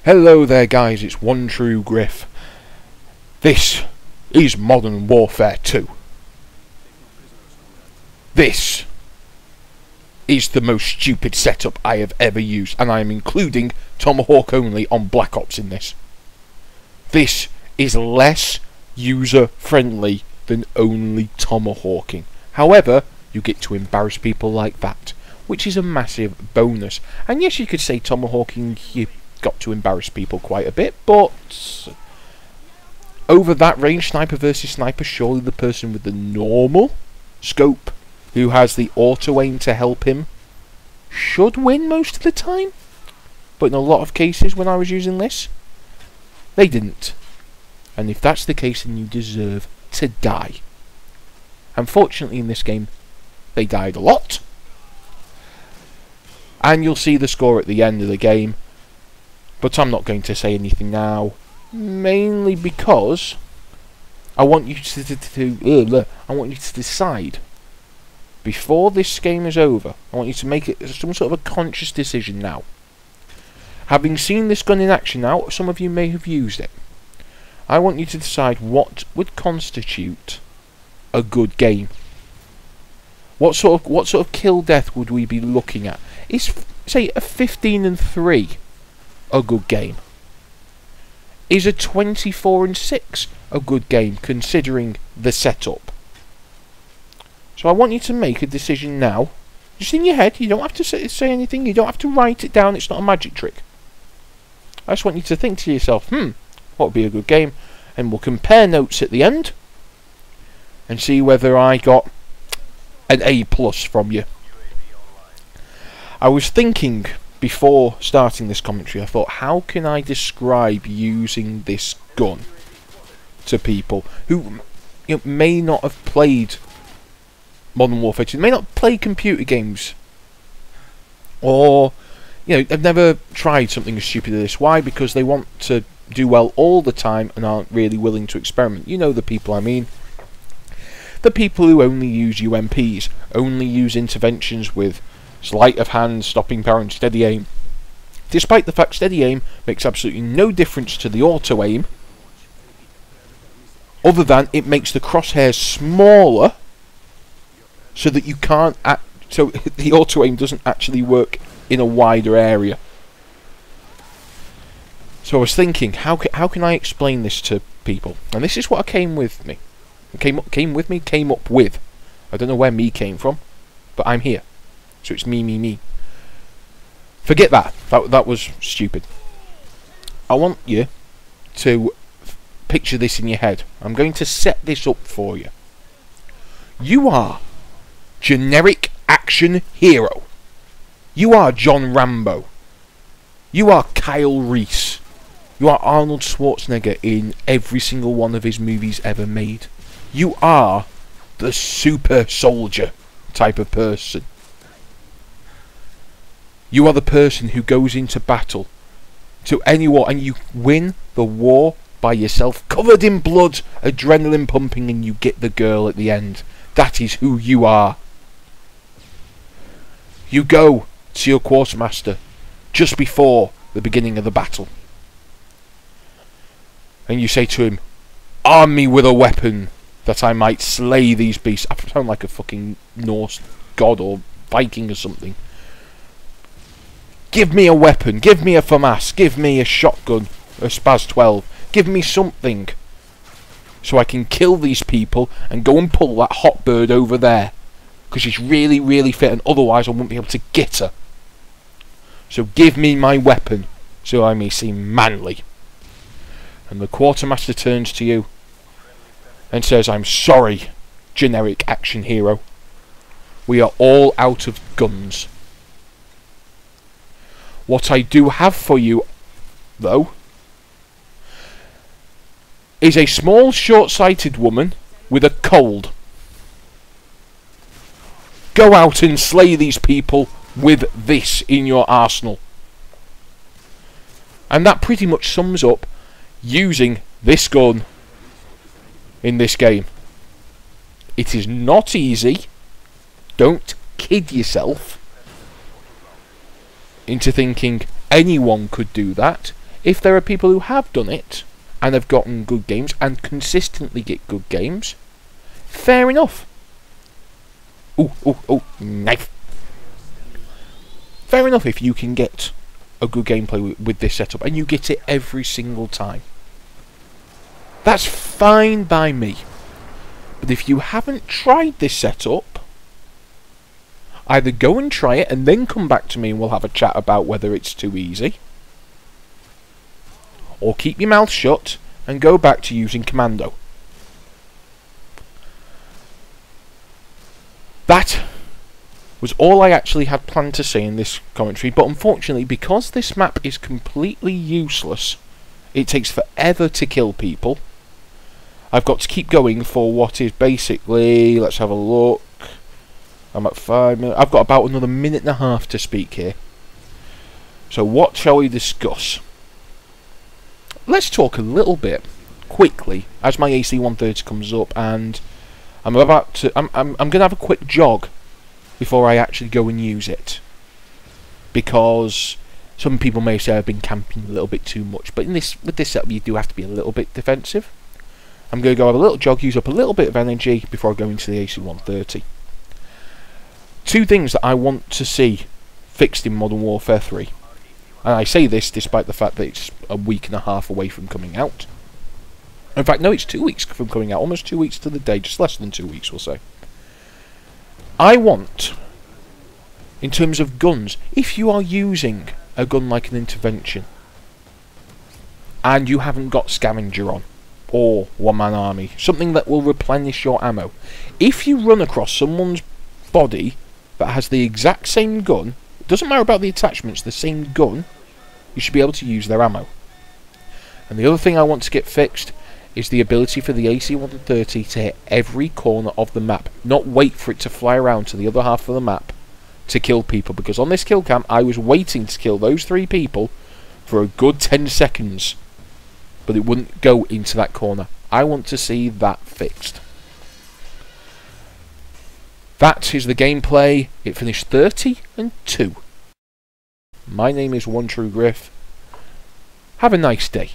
Hello there guys, it's One True Griff. This is Modern Warfare 2. This is the most stupid setup I have ever used, and I am including Tomahawk only on Black Ops in this. This is less user friendly than only Tomahawking. However, you get to embarrass people like that, which is a massive bonus. And yes, you could say Tomahawking, you got to embarrass people quite a bit, but over that range, sniper versus sniper, surely the person with the normal scope, who has the auto aim to help him, should win most of the time. But in a lot of cases when I was using this, they didn't. And if that's the case, then you deserve to die. Unfortunately in this game, they died a lot. And you'll see the score at the end of the game. But I'm not going to say anything now, mainly because I want you to decide before this game is over. I want you to make it some sort of a conscious decision now. Having seen this gun in action now, some of you may have used it. I want you to decide what would constitute a good game. What sort of kill death would we be looking at? Is, say, a 15-3 a good game? Is a 24-6 a good game, considering the setup? So I want you to make a decision now, just in your head. You don't have to say anything, you don't have to write it down, it's not a magic trick. I just want you to think to yourself, what would be a good game? And we'll compare notes at the end and see whether I got an A+ from you. I was thinking before starting this commentary, I thought, how can I describe using this gun to people who may not have played Modern Warfare 2, may not play computer games, or have never tried something as stupid as this. Why? Because they want to do well all the time and aren't really willing to experiment. You know the people I mean. The people who only use UMPs, only use interventions with sleight of hand, stopping power and steady aim. Despite the fact steady aim makes absolutely no difference to the auto aim, other than it makes the crosshairs smaller, so that you can't so the auto aim doesn't actually work in a wider area. So I was thinking, how can I explain this to people? And this is what came up with. I don't know where me came from, but I'm here. So it's me. Forget that. That was stupid. I want you to picture this in your head. I'm going to set this up for you. You are generic action hero. You are John Rambo. You are Kyle Reese. You are Arnold Schwarzenegger in every single one of his movies ever made. You are the super soldier type of person. You are the person who goes into battle to any war and you win the war by yourself, covered in blood, adrenaline pumping, and you get the girl at the end. That is who you are. You go to your quartermaster just before the beginning of the battle, and you say to him, "Arm me with a weapon that I might slay these beasts." I sound like a fucking Norse god or Viking or something. Give me a weapon, give me a FAMAS, give me a shotgun, a Spaz 12, give me something so I can kill these people and go and pull that hot bird over there, because she's really, really fit, and otherwise I won't be able to get her. So give me my weapon so I may seem manly. And the quartermaster turns to you and says, "I'm sorry, generic action hero. We are all out of guns. What I do have for you, though, is a small, short-sighted woman with a cold. Go out and slay these people with this in your arsenal." And that pretty much sums up using this gun in this game. It is not easy. Don't kid yourself into thinking anyone could do that. If there are people who have done it and have gotten good games and consistently get good games, fair enough. Knife. Fair enough if you can get a good gameplay with this setup and you get it every single time. That's fine by me. But if you haven't tried this setup, either go and try it and then come back to me and we'll have a chat about whether it's too easy, or keep your mouth shut and go back to using Commando. That was all I actually had planned to say in this commentary, but unfortunately, because this map is completely useless, it takes forever to kill people, I've got to keep going for what is basically, let's have a look, I'm at 5 minutes, I've got about another minute and a half to speak here. So what shall we discuss? Let's talk a little bit, quickly, as my AC-130 comes up, and I'm going to have a quick jog before I actually go and use it, because some people may say I've been camping a little bit too much, but with this setup you do have to be a little bit defensive. I'm going to go have a little jog, use up a little bit of energy before I go into the AC-130. Two things that I want to see fixed in Modern Warfare 3, and I say this despite the fact that it's a week and a half away from coming out. In fact, no, it's 2 weeks from coming out, almost 2 weeks to the day, just less than 2 weeks, we'll say. I want, in terms of guns, if you are using a gun like an intervention, and you haven't got scavenger on, or one-man army, something that will replenish your ammo, if you run across someone's body that has the exact same gun, it doesn't matter about the attachments, the same gun, you should be able to use their ammo. And the other thing I want to get fixed is the ability for the AC-130 to hit every corner of the map, not wait for it to fly around to the other half of the map to kill people, because on this kill cam I was waiting to kill those 3 people for a good 10 seconds, but it wouldn't go into that corner. I want to see that fixed. That is the gameplay. It finished 30-2. My name is One True Griff. Have a nice day.